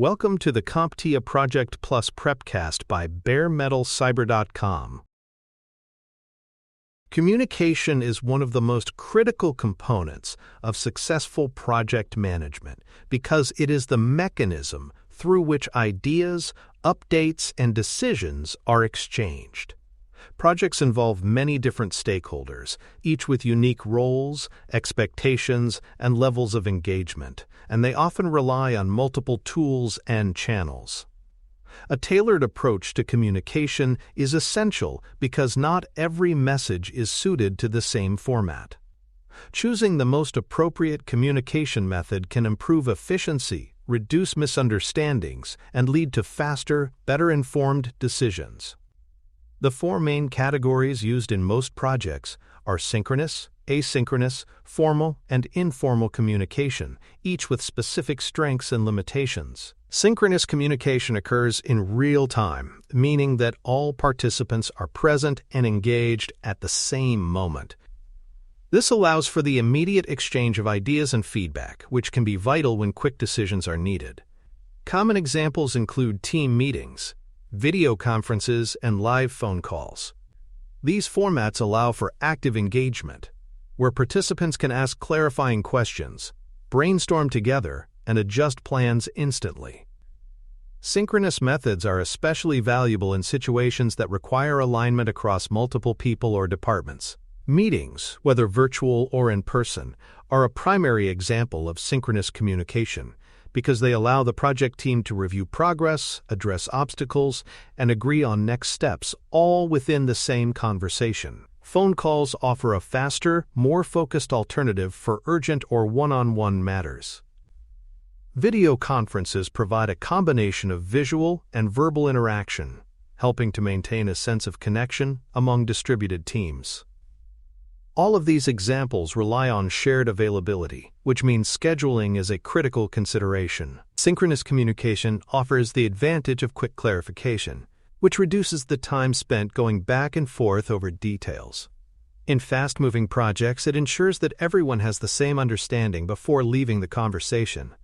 Welcome to the CompTIA Project Plus Prepcast by baremetalcyber.com. Communication is one of the most critical components of successful project management because it is the mechanism through which ideas, updates, and decisions are exchanged. Projects involve many different stakeholders, each with unique roles, expectations, and levels of engagement, and they often rely on multiple tools and channels. A tailored approach to communication is essential because not every message is suited to the same format. Choosing the most appropriate communication method can improve efficiency, reduce misunderstandings, and lead to faster, better-informed decisions. The four main categories used in most projects are synchronous, asynchronous, formal, and informal communication, each with specific strengths and limitations. Synchronous communication occurs in real time, meaning that all participants are present and engaged at the same moment. This allows for the immediate exchange of ideas and feedback, which can be vital when quick decisions are needed. Common examples include team meetings, video conferences, and live phone calls. These formats allow for active engagement, where participants can ask clarifying questions, brainstorm together, and adjust plans instantly. Synchronous methods are especially valuable in situations that require alignment across multiple people or departments. Meetings, whether virtual or in person, are a primary example of synchronous communication because they allow the project team to review progress, address obstacles, and agree on next steps, all within the same conversation. Phone calls offer a faster, more focused alternative for urgent or one-on-one matters. Video conferences provide a combination of visual and verbal interaction, helping to maintain a sense of connection among distributed teams. All of these examples rely on shared availability, which means scheduling is a critical consideration. Synchronous communication offers the advantage of quick clarification, which reduces the time spent going back and forth over details. In fast-moving projects, it ensures that everyone has the same understanding before leaving the conversation.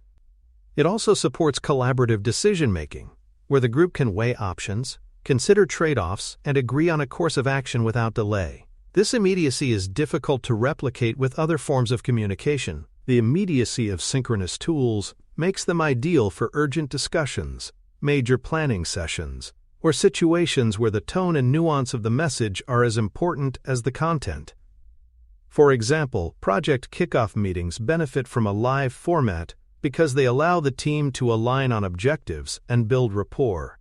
It also supports collaborative decision-making, where the group can weigh options, consider trade-offs, and agree on a course of action without delay. This immediacy is difficult to replicate with other forms of communication. The immediacy of synchronous tools makes them ideal for urgent discussions, major planning sessions, or situations where the tone and nuance of the message are as important as the content. For example, project kickoff meetings benefit from a live format because they allow the team to align on objectives and build rapport.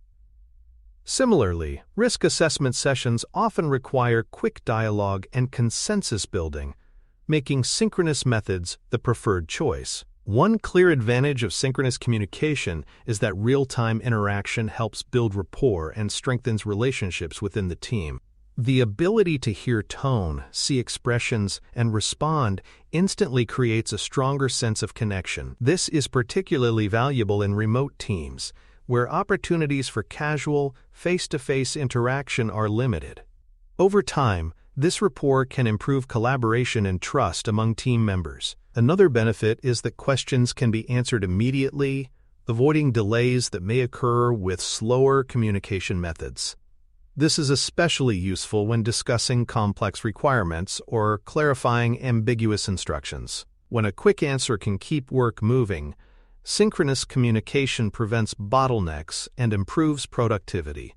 Similarly, risk assessment sessions often require quick dialogue and consensus building, making synchronous methods the preferred choice. One clear advantage of synchronous communication is that real-time interaction helps build rapport and strengthens relationships within the team. The ability to hear tone, see expressions, and respond instantly creates a stronger sense of connection. This is particularly valuable in remote teams, where opportunities for casual, face-to-face interaction are limited. Over time, this rapport can improve collaboration and trust among team members. Another benefit is that questions can be answered immediately, avoiding delays that may occur with slower communication methods. This is especially useful when discussing complex requirements or clarifying ambiguous instructions. When a quick answer can keep work moving, synchronous communication prevents bottlenecks and improves productivity.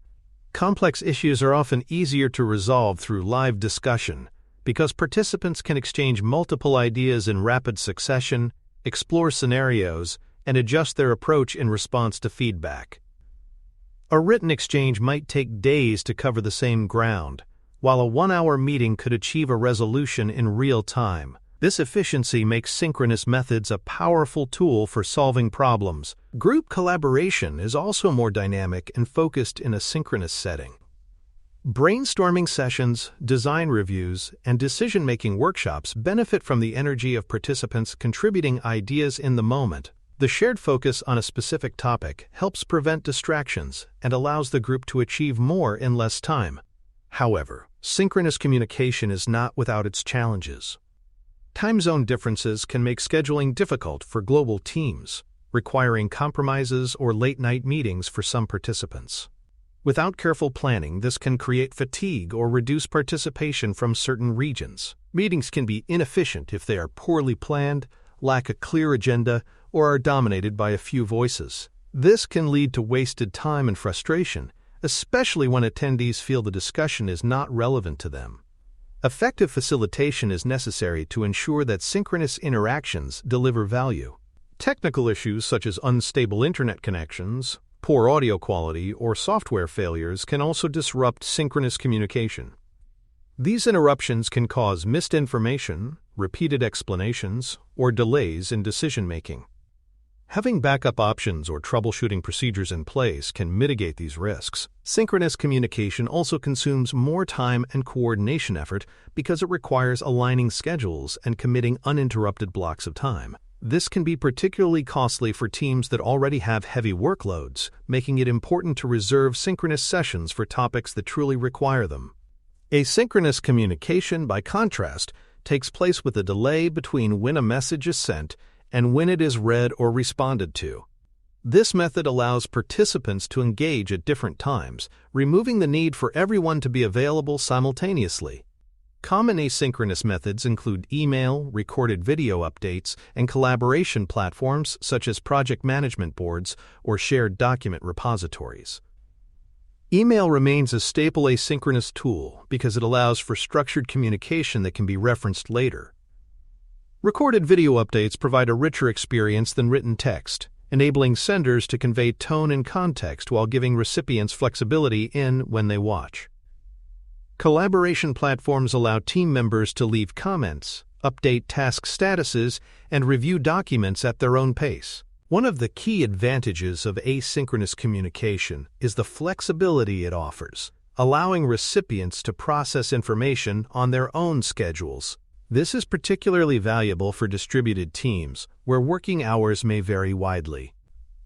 Complex issues are often easier to resolve through live discussion because participants can exchange multiple ideas in rapid succession, explore scenarios, and adjust their approach in response to feedback. A written exchange might take days to cover the same ground, while a one-hour meeting could achieve a resolution in real time. This efficiency makes synchronous methods a powerful tool for solving problems. Group collaboration is also more dynamic and focused in a synchronous setting. Brainstorming sessions, design reviews, and decision-making workshops benefit from the energy of participants contributing ideas in the moment. The shared focus on a specific topic helps prevent distractions and allows the group to achieve more in less time. However, synchronous communication is not without its challenges. Time zone differences can make scheduling difficult for global teams. requiring compromises or late-night meetings for some participants. Without careful planning, this can create fatigue or reduce participation from certain regions. Meetings can be inefficient if they are poorly planned, lack a clear agenda, or are dominated by a few voices. This can lead to wasted time and frustration, especially when attendees feel the discussion is not relevant to them. Effective facilitation is necessary to ensure that synchronous interactions deliver value. Technical issues such as unstable internet connections, poor audio quality, or software failures can also disrupt synchronous communication. These interruptions can cause missed information, repeated explanations, or delays in decision-making. Having backup options or troubleshooting procedures in place can mitigate these risks. Synchronous communication also consumes more time and coordination effort because it requires aligning schedules and committing uninterrupted blocks of time. This can be particularly costly for teams that already have heavy workloads, making it important to reserve synchronous sessions for topics that truly require them. Asynchronous communication, by contrast, takes place with a delay between when a message is sent and when it is read or responded to. This method allows participants to engage at different times, removing the need for everyone to be available simultaneously. Common asynchronous methods include email, recorded video updates, and collaboration platforms such as project management boards or shared document repositories. Email remains a staple asynchronous tool because it allows for structured communication that can be referenced later. Recorded video updates provide a richer experience than written text, enabling senders to convey tone and context while giving recipients flexibility in when they watch. Collaboration platforms allow team members to leave comments, update task statuses, and review documents at their own pace. One of the key advantages of asynchronous communication is the flexibility it offers, allowing recipients to process information on their own schedules. This is particularly valuable for distributed teams, where working hours may vary widely.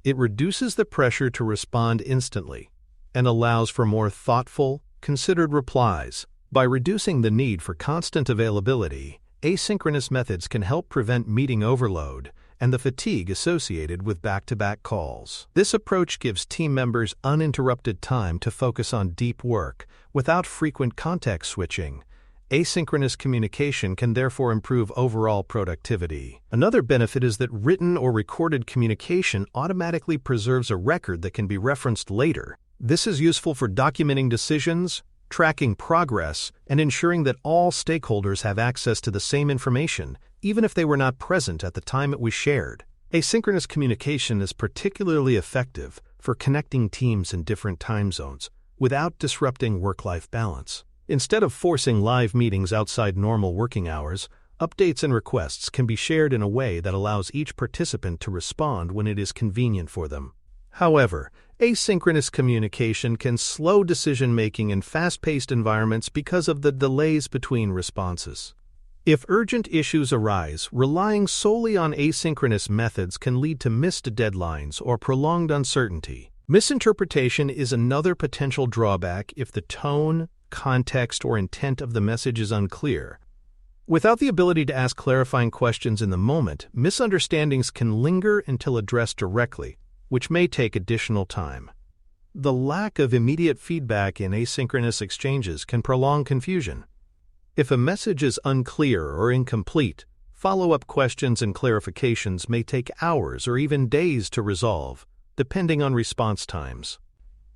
It reduces the pressure to respond instantly and allows for more thoughtful, considered replies. By reducing the need for constant availability, asynchronous methods can help prevent meeting overload and the fatigue associated with back-to-back calls. This approach gives team members uninterrupted time to focus on deep work without frequent context switching. Asynchronous communication can therefore improve overall productivity. Another benefit is that written or recorded communication automatically preserves a record that can be referenced later. This is useful for documenting decisions, tracking progress, and ensuring that all stakeholders have access to the same information, even if they were not present at the time it was shared. Asynchronous communication is particularly effective for connecting teams in different time zones without disrupting work-life balance. Instead of forcing live meetings outside normal working hours, updates and requests can be shared in a way that allows each participant to respond when it is convenient for them. However, asynchronous communication can slow decision-making in fast-paced environments because of the delays between responses. If urgent issues arise, relying solely on asynchronous methods can lead to missed deadlines or prolonged uncertainty. Misinterpretation is another potential drawback if the tone, context, or intent of the message is unclear. Without the ability to ask clarifying questions in the moment, misunderstandings can linger until addressed directly, which may take additional time. The lack of immediate feedback in asynchronous exchanges can prolong confusion. If a message is unclear or incomplete, follow-up questions and clarifications may take hours or even days to resolve, depending on response times.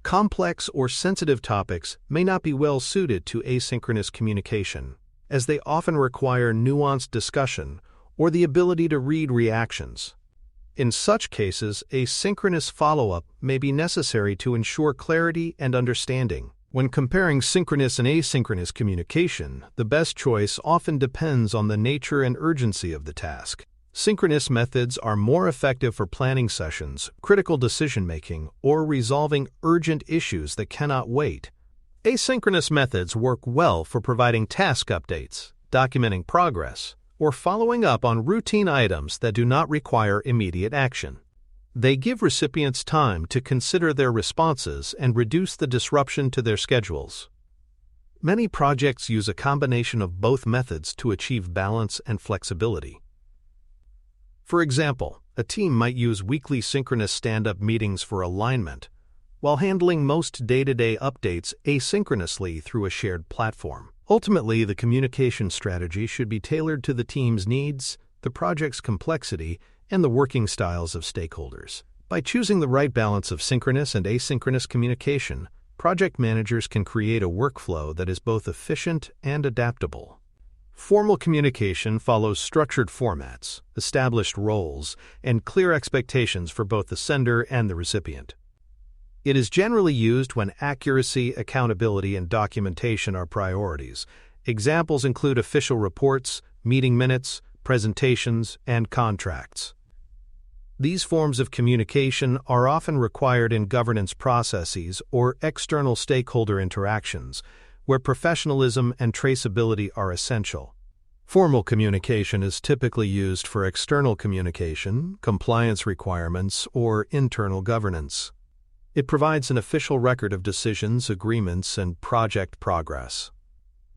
Complex or sensitive topics may not be well suited to asynchronous communication, as they often require nuanced discussion or the ability to read reactions. In such cases, a synchronous follow-up may be necessary to ensure clarity and understanding. When comparing synchronous and asynchronous communication, the best choice often depends on the nature and urgency of the task. Synchronous methods are more effective for planning sessions, critical decision-making, or resolving urgent issues that cannot wait. Asynchronous methods work well for providing task updates, documenting progress, or following up on routine items that do not require immediate action. They give recipients time to consider their responses and reduce the disruption to their schedules. Many projects use a combination of both methods to achieve balance and flexibility. For example, A team might use weekly synchronous stand-up meetings for alignment, while handling most day-to-day updates asynchronously through a shared platform. Ultimately, the communication strategy should be tailored to the team's needs, the project's complexity, and the working styles of stakeholders. By choosing the right balance of synchronous and asynchronous communication, project managers can create a workflow that is both efficient and adaptable. Formal communication follows structured formats, established roles, and clear expectations for both the sender and the recipient. It is generally used when accuracy, accountability, and documentation are priorities. Examples include official reports, meeting minutes, presentations, and contracts. These forms of communication are often required in governance processes or external stakeholder interactions, where professionalism and traceability are essential. Formal communication is typically used for external communication, compliance requirements, or internal governance. It provides an official record of decisions, agreements, and project progress.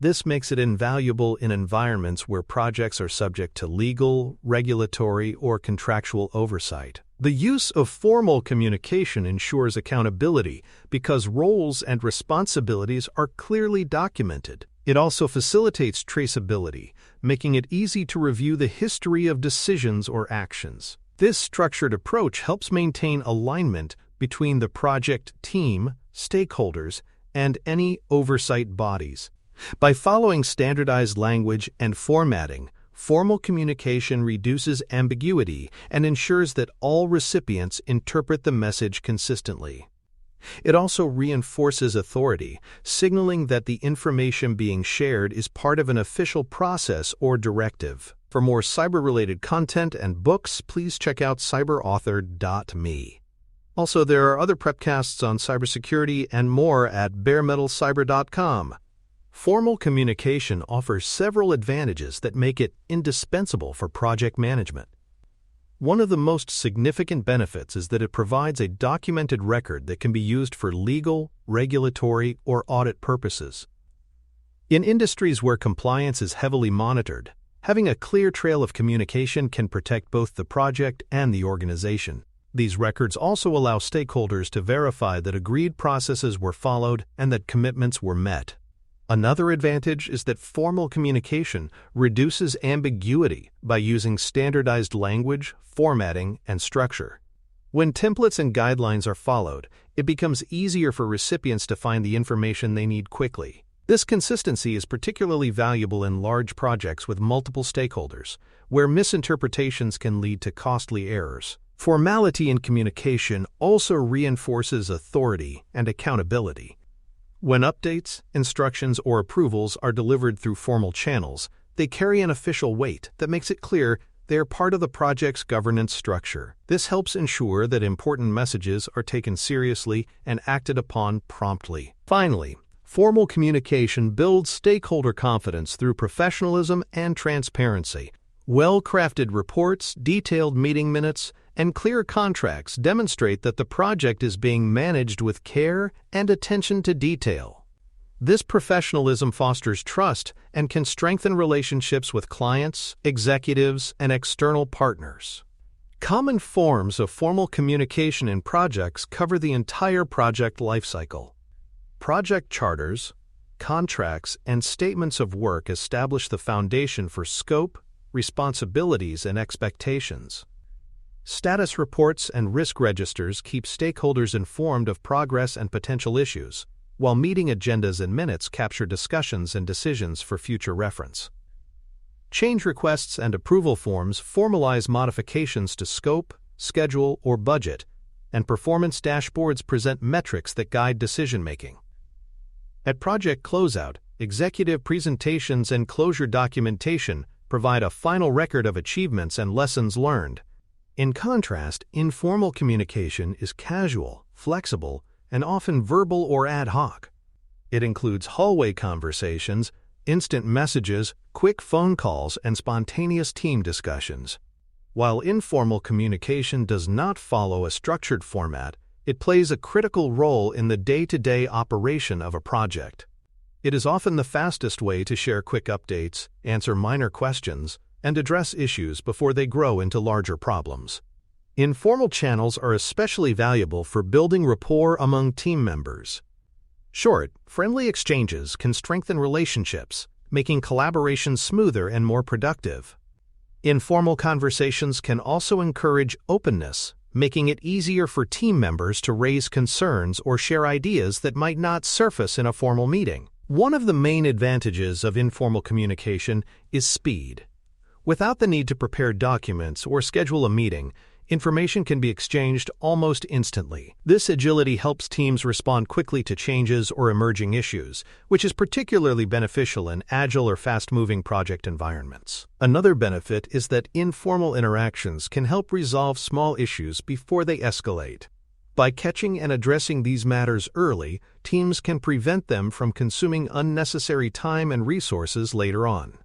This makes it invaluable in environments where projects are subject to legal, regulatory, or contractual oversight. The use of formal communication ensures accountability because roles and responsibilities are clearly documented. It also facilitates traceability, making it easy to review the history of decisions or actions. This structured approach helps maintain alignment between the project team, stakeholders, and any oversight bodies. By following standardized language and formatting, formal communication reduces ambiguity and ensures that all recipients interpret the message consistently. It also reinforces authority, signaling that the information being shared is part of an official process or directive. For more cyber-related content and books, please check out cyberauthor.me. Also, there are other prepcasts on cybersecurity and more at baremetalcyber.com. Formal communication offers several advantages that make it indispensable for project management. One of the most significant benefits is that it provides a documented record that can be used for legal, regulatory, or audit purposes. In industries where compliance is heavily monitored, having a clear trail of communication can protect both the project and the organization. These records also allow stakeholders to verify that agreed processes were followed and that commitments were met. Another advantage is that formal communication reduces ambiguity by using standardized language, formatting, and structure. When templates and guidelines are followed, it becomes easier for recipients to find the information they need quickly. This consistency is particularly valuable in large projects with multiple stakeholders, where misinterpretations can lead to costly errors. Formality in communication also reinforces authority and accountability. When updates, instructions, or approvals are delivered through formal channels, they carry an official weight that makes it clear they are part of the project's governance structure. This helps ensure that important messages are taken seriously and acted upon promptly. Finally, formal communication builds stakeholder confidence through professionalism and transparency. Well-crafted reports, detailed meeting minutes, and clear contracts demonstrate that the project is being managed with care and attention to detail. This professionalism fosters trust and can strengthen relationships with clients, executives, and external partners. Common forms of formal communication in projects cover the entire project lifecycle. Project charters, contracts, and statements of work establish the foundation for scope, responsibilities, and expectations. Status reports and risk registers keep stakeholders informed of progress and potential issues, while meeting agendas and minutes capture discussions and decisions for future reference. Change requests and approval forms formalize modifications to scope, schedule, or budget, and performance dashboards present metrics that guide decision-making. At project closeout, executive presentations and closure documentation provide a final record of achievements and lessons learned. In contrast, informal communication is casual, flexible, and often verbal or ad hoc. It includes hallway conversations, instant messages, quick phone calls, and spontaneous team discussions. While informal communication does not follow a structured format, it plays a critical role in the day-to-day operation of a project. It is often the fastest way to share quick updates, answer minor questions, and address issues before they grow into larger problems. Informal channels are especially valuable for building rapport among team members. Short, friendly exchanges can strengthen relationships, making collaboration smoother and more productive. Informal conversations can also encourage openness, making it easier for team members to raise concerns or share ideas that might not surface in a formal meeting. One of the main advantages of informal communication is speed. Without the need to prepare documents or schedule a meeting, information can be exchanged almost instantly. This agility helps teams respond quickly to changes or emerging issues, which is particularly beneficial in agile or fast-moving project environments. Another benefit is that informal interactions can help resolve small issues before they escalate. By catching and addressing these matters early, teams can prevent them from consuming unnecessary time and resources later on.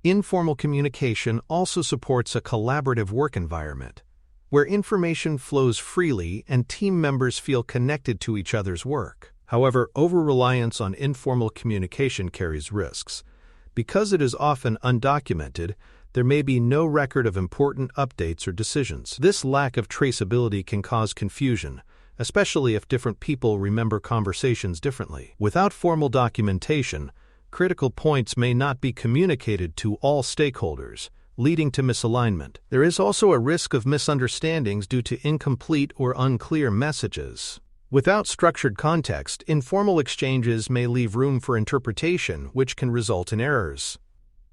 Informal communication also supports a collaborative work environment, where information flows freely and team members feel connected to each other's work. However, over-reliance on informal communication carries risks. Because it is often undocumented, there may be no record of important updates or decisions. This lack of traceability can cause confusion, especially if different people remember conversations differently. Without formal documentation, critical points may not be communicated to all stakeholders, leading to misalignment. There is also a risk of misunderstandings due to incomplete or unclear messages. Without structured context, informal exchanges may leave room for interpretation, which can result in errors.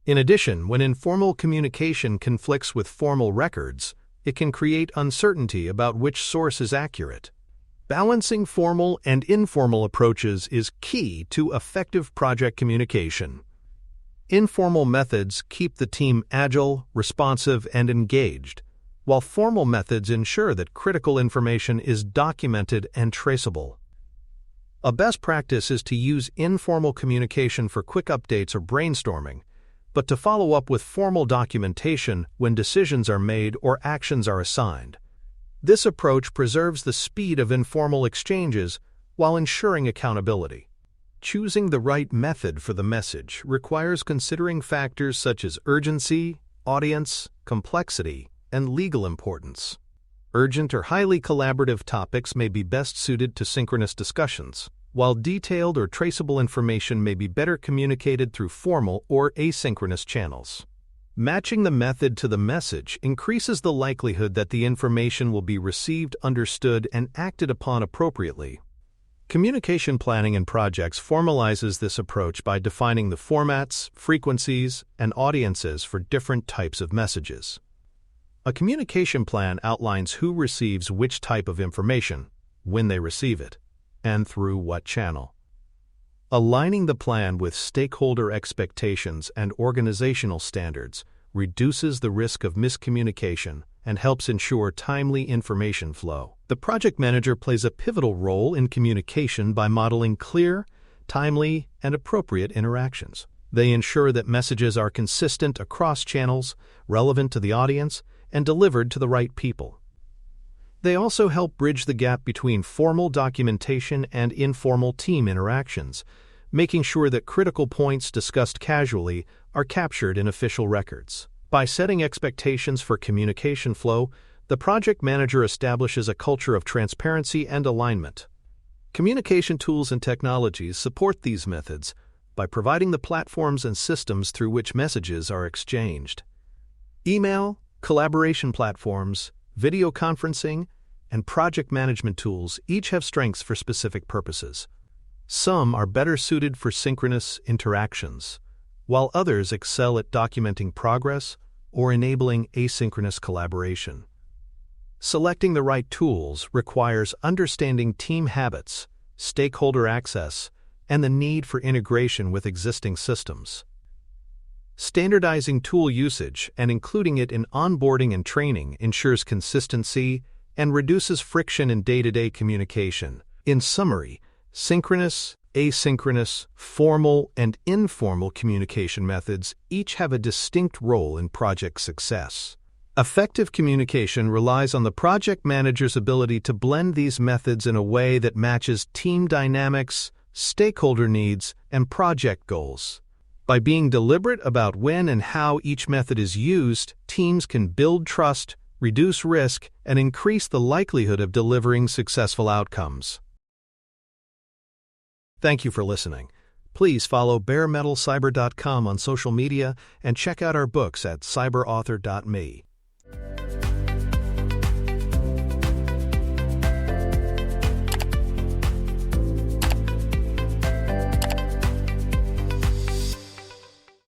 In addition, when informal communication conflicts with formal records, it can create uncertainty about which source is accurate. Balancing formal and informal approaches is key to effective project communication. Informal methods keep the team agile, responsive, and engaged, while formal methods ensure that critical information is documented and traceable. A best practice is to use informal communication for quick updates or brainstorming, but to follow up with formal documentation when decisions are made or actions are assigned. This approach preserves the speed of informal exchanges while ensuring accountability. Choosing the right method for the message requires considering factors such as urgency, audience, complexity, and legal importance. Urgent or highly collaborative topics may be best suited to synchronous discussions, while detailed or traceable information may be better communicated through formal or asynchronous channels. Matching the method to the message increases the likelihood that the information will be received, understood, and acted upon appropriately. Communication planning in projects formalizes this approach by defining the formats, frequencies, and audiences for different types of messages. A communication plan outlines who receives which type of information, when they receive it, and through what channel. Aligning the plan with stakeholder expectations and organizational standards reduces the risk of miscommunication and helps ensure timely information flow. The project manager plays a pivotal role in communication by modeling clear, timely, and appropriate interactions. They ensure that messages are consistent across channels, relevant to the audience, and delivered to the right people. They also help bridge the gap between formal documentation and informal team interactions, making sure that critical points discussed casually are captured in official records. By setting expectations for communication flow, the project manager establishes a culture of transparency and alignment. Communication tools and technologies support these methods by providing the platforms and systems through which messages are exchanged. Email, collaboration platforms, video conferencing, and project management tools each have strengths for specific purposes. Some are better suited for synchronous interactions, while others excel at documenting progress or enabling asynchronous collaboration. Selecting the right tools requires understanding team habits, stakeholder access, and the need for integration with existing systems. Standardizing tool usage and including it in onboarding and training ensures consistency and reduces friction in day-to-day communication. In summary, synchronous, asynchronous, formal, and informal communication methods each have a distinct role in project success. Effective communication relies on the project manager's ability to blend these methods in a way that matches team dynamics, stakeholder needs, and project goals. By being deliberate about when and how each method is used, teams can build trust, reduce risk, and increase the likelihood of delivering successful outcomes. Thank you for listening. Please follow baremetalcyber.com on social media and check out our books at cyberauthor.me.